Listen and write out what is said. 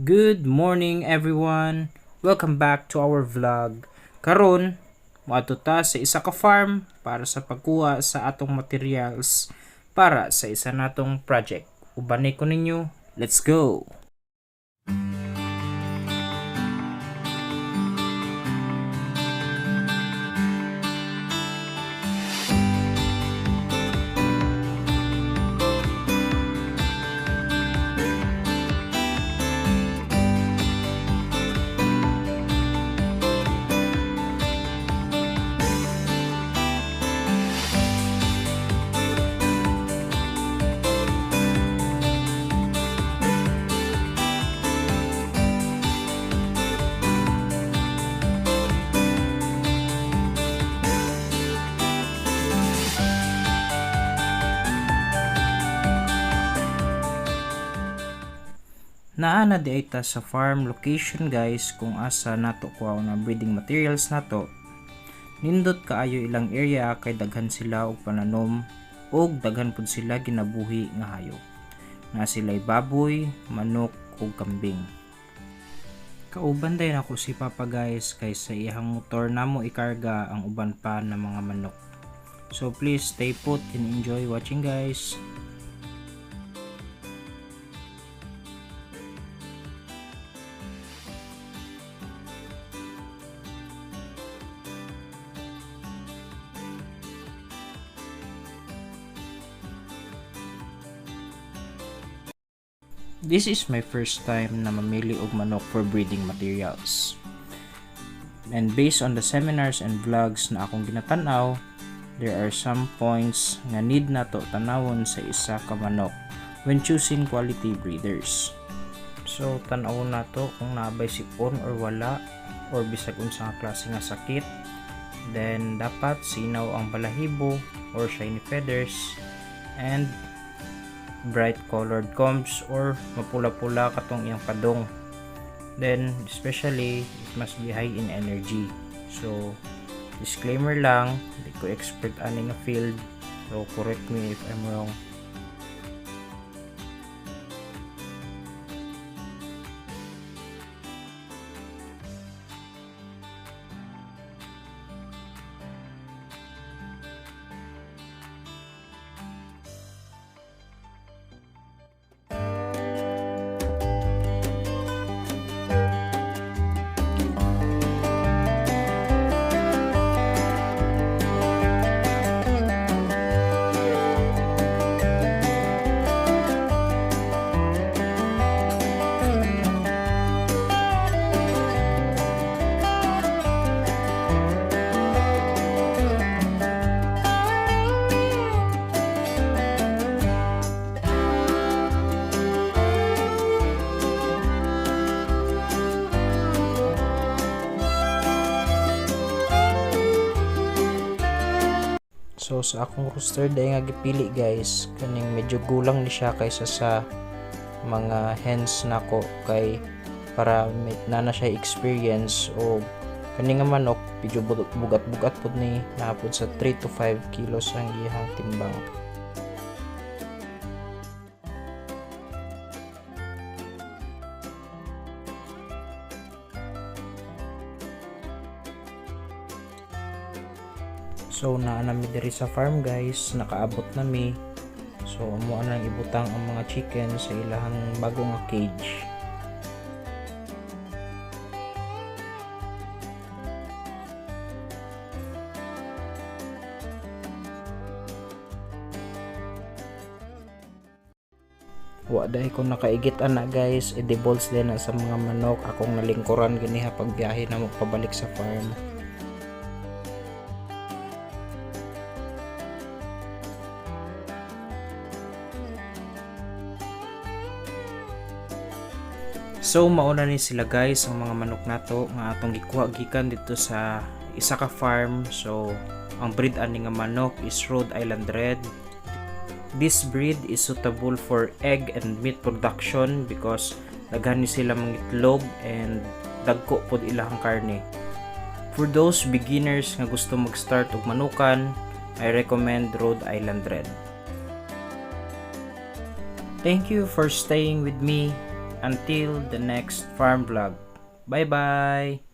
Good morning everyone. Welcome back to our vlog. Karon, moadto ta sa isa ka farm para sa pagkuha sa atong materials para sa isa natong project. Ubanay ko ninyo. Let's go. Naana di ay ta sa farm location guys kung asa nato kuha na breeding materials nato. Nindot kaayo ilang area kay daghan sila og pananom ug daghan pud sila ginabuhi nga hayop. Na sila'y baboy, manok ug kambing. Kauban din ako si Papa guys kay sa iyang motor namo ikarga ang uban pa na mga manok. So please stay put and enjoy watching guys. This is my first time na mamili og manok for breeding materials. And based on the seminars and vlogs na akong ginatanaw, there are some points nga need nato tanawon sa isa ka manok when choosing quality breeders. So tan-awon nato kung naabay sipon or wala or bisag unsa nga klase nga sakit. Then dapat sinaw ang balahibo or shiny feathers and bright colored combs or mapula-pula katong iyang padong. Then especially it must be high in energy. So disclaimer lang, hindi ko expert ani nga field, so correct me if I'm wrong. So sa akong rooster dahil nga gipili guys, kaning medyo gulang ni siya kaysa sa mga hens nako kay para na siya experience o kaning nga manok medyo bugat-bugat pud ni napod sa 3 to 5 kilos ang iyang timbang. So naa nami diri sa farm guys, nakaabot nami. So amo nang ibutang ang mga chicken sa ilahang bagong cage. Wa dai ko nakaigit ana guys, edibles din na sa mga manok akong nalingkuran gini ha pagbiyahe na mo pabalik sa farm. So mauna ni sila guys ang mga manok nato nga atong gikuha gikan dito sa isa ka farm. So ang breed ani nga manok is Rhode Island Red. This breed is suitable for egg and meat production because daghan ni sila mangitlog and dagko pod ilahang karne. For those beginners nga gusto mag-start og manukan, I recommend Rhode Island Red. Thank you for staying with me. Until the next farm vlog. Bye bye!